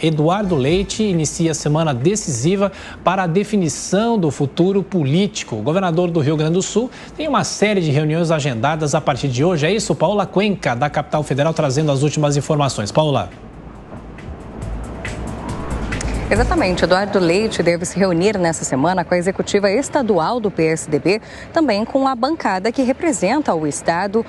Eduardo Leite inicia a semana decisiva para a definição do futuro político. O governador do Rio Grande do Sul tem uma série de reuniões agendadas a partir de hoje. É isso, Paula Cuenca, da capital federal, trazendo as últimas informações. Paula. Exatamente, Eduardo Leite deve se reunir nessa semana com a executiva estadual do PSDB, também com a bancada que representa o estado,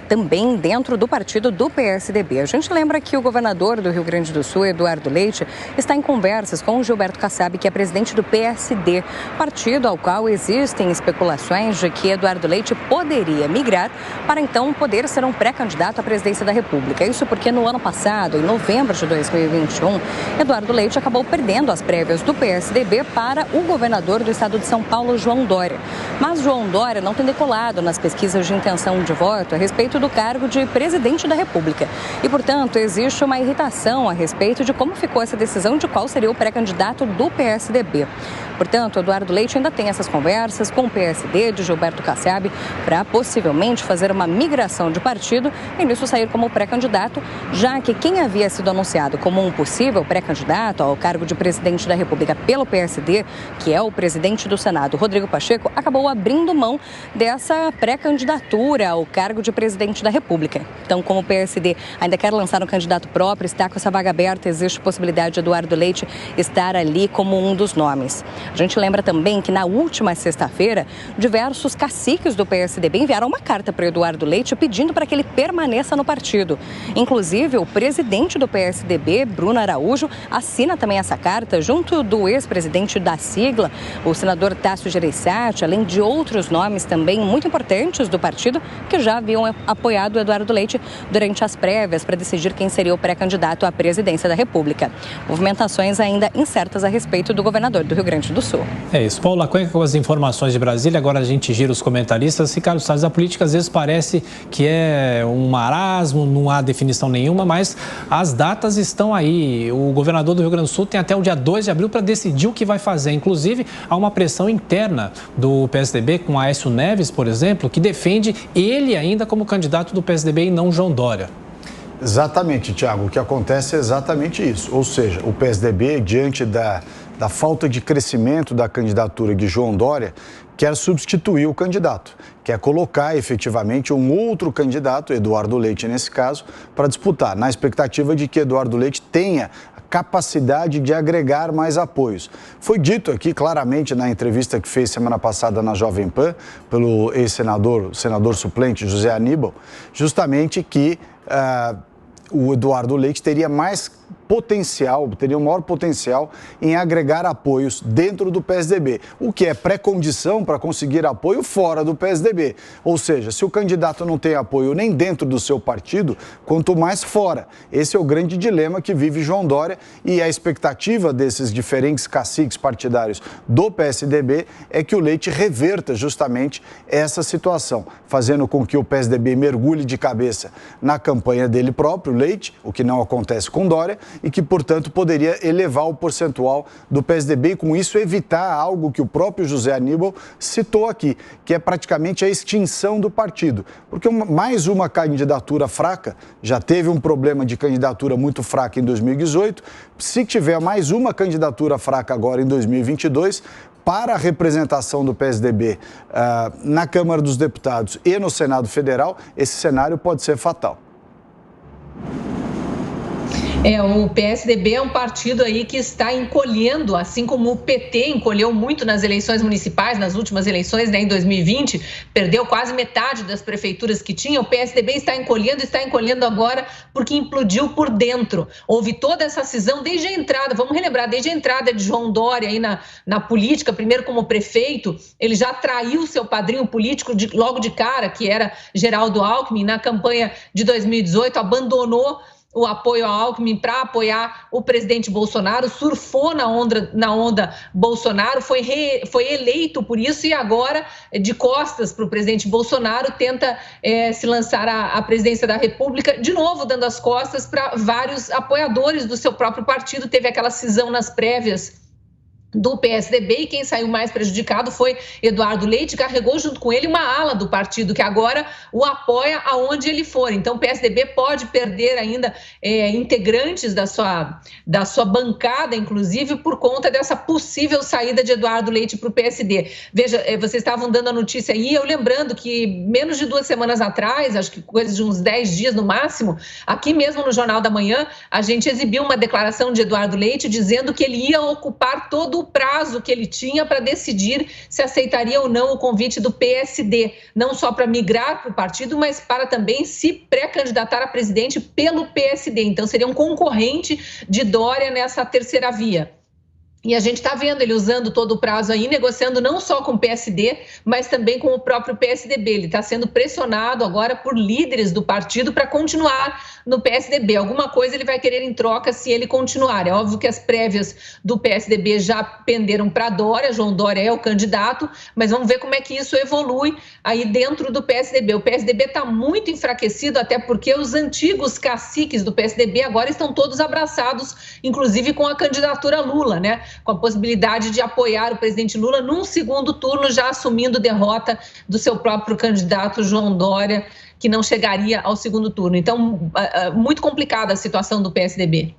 também dentro do partido do PSDB. A gente lembra que o governador do Rio Grande do Sul, Eduardo Leite, está em conversas com o Gilberto Kassab, que é presidente do PSD, partido ao qual existem especulações de que Eduardo Leite poderia migrar para então poder ser um pré-candidato à presidência da República. Isso porque no ano passado, em novembro de 2021, Eduardo Leite acabou perdendo as prévias do PSDB para o governador do estado de São Paulo, João Dória. Mas João Dória não tem decolado nas pesquisas de intenção de voto a respeito do cargo de presidente da República. E, portanto, existe uma irritação a respeito de como ficou essa decisão de qual seria o pré-candidato do PSDB. Portanto, Eduardo Leite ainda tem essas conversas com o PSD de Gilberto Kassab para possivelmente fazer uma migração de partido e nisso sair como pré-candidato, já que quem havia sido anunciado como um possível pré-candidato ao cargo de presidente da República pelo PSD, que é o presidente do Senado, Rodrigo Pacheco, acabou abrindo mão dessa pré-candidatura ao cargo de presidente da República. Então, como o PSD ainda quer lançar um candidato próprio, está com essa vaga aberta, existe possibilidade de Eduardo Leite estar ali como um dos nomes. A gente lembra também que na última sexta-feira, diversos caciques do PSDB enviaram uma carta para o Eduardo Leite pedindo para que ele permaneça no partido. Inclusive, o presidente do PSDB, Bruno Araújo, assina também essa carta junto do ex-presidente da sigla, o senador Tasso Gereissati, além de outros nomes também muito importantes do partido que já haviam apoiado o Eduardo Leite durante as prévias para decidir quem seria o pré-candidato à presidência da República. Movimentações ainda incertas a respeito do governador do Rio Grande do Sul. É isso. Paula Cuenca com as informações de Brasília. Agora a gente gira os comentaristas. Ricardo Salles, a política às vezes parece que é um marasmo, não há definição nenhuma, mas as datas estão aí. O governador do Rio Grande do Sul tem até o dia 2 de abril para decidir o que vai fazer. Inclusive, há uma pressão interna do PSDB com Aécio Neves, por exemplo, que defende ele ainda como candidato do PSDB e não João Dória. Exatamente, Thiago. O que acontece é exatamente isso. Ou seja, o PSDB, diante da falta de crescimento da candidatura de João Dória, quer substituir o candidato, quer colocar efetivamente um outro candidato, Eduardo Leite nesse caso, para disputar, na expectativa de que Eduardo Leite tenha capacidade de agregar mais apoios. Foi dito aqui claramente na entrevista que fez semana passada na Jovem Pan, pelo ex-senador, senador suplente José Aníbal, justamente que o Eduardo Leite teria mais potencial, teria um maior potencial em agregar apoios dentro do PSDB, o que é pré-condição para conseguir apoio fora do PSDB. Ou seja, se o candidato não tem apoio nem dentro do seu partido, quanto mais fora. Esse é o grande dilema que vive João Dória e a expectativa desses diferentes caciques partidários do PSDB é que o Leite reverta justamente essa situação, fazendo com que o PSDB mergulhe de cabeça na campanha dele próprio, Leite, o que não acontece com Dória, e que, portanto, poderia elevar o percentual do PSDB e, com isso, evitar algo que o próprio José Aníbal citou aqui, que é praticamente a extinção do partido. Porque mais uma candidatura fraca, já teve um problema de candidatura muito fraca em 2018, se tiver mais uma candidatura fraca agora em 2022, para a representação do PSDB na Câmara dos Deputados e no Senado Federal, esse cenário pode ser fatal. O PSDB é um partido aí que está encolhendo, assim como o PT encolheu muito nas eleições municipais, nas últimas eleições, né, em 2020, perdeu quase metade das prefeituras que tinha. O PSDB está encolhendo agora porque implodiu por dentro. Houve toda essa cisão desde a entrada, vamos relembrar, desde a entrada de João Dória aí na política, primeiro como prefeito, ele já traiu seu padrinho político logo de cara, que era Geraldo Alckmin, na campanha de 2018, abandonou o apoio ao Alckmin para apoiar o presidente Bolsonaro, surfou na onda Bolsonaro, foi eleito por isso e agora, de costas para o presidente Bolsonaro, tenta se lançar à presidência da República, de novo dando as costas para vários apoiadores do seu próprio partido. Teve aquela cisão nas prévias do PSDB, e quem saiu mais prejudicado foi Eduardo Leite, carregou junto com ele uma ala do partido que agora o apoia aonde ele for. Então o PSDB pode perder ainda integrantes da sua bancada, inclusive por conta dessa possível saída de Eduardo Leite para o PSD. Veja, vocês estavam dando a notícia aí, eu lembrando que menos de 2 semanas atrás, acho que coisa de uns 10 dias no máximo, aqui mesmo no Jornal da Manhã, a gente exibiu uma declaração de Eduardo Leite dizendo que ele ia ocupar todo o prazo que ele tinha para decidir se aceitaria ou não o convite do PSD, não só para migrar para o partido, mas para também se pré-candidatar a presidente pelo PSD. Então, seria um concorrente de Dória nessa terceira via. E a gente está vendo ele usando todo o prazo aí, negociando não só com o PSD, mas também com o próprio PSDB. Ele está sendo pressionado agora por líderes do partido para continuar no PSDB. Alguma coisa ele vai querer em troca se ele continuar. É óbvio que as prévias do PSDB já penderam para Dória, João Dória é o candidato, mas vamos ver como é que isso evolui aí dentro do PSDB. O PSDB está muito enfraquecido, até porque os antigos caciques do PSDB agora estão todos abraçados, inclusive com a candidatura Lula, né? Com a possibilidade de apoiar o presidente Lula num segundo turno, já assumindo derrota do seu próprio candidato João Dória, que não chegaria ao segundo turno. Então, muito complicada a situação do PSDB.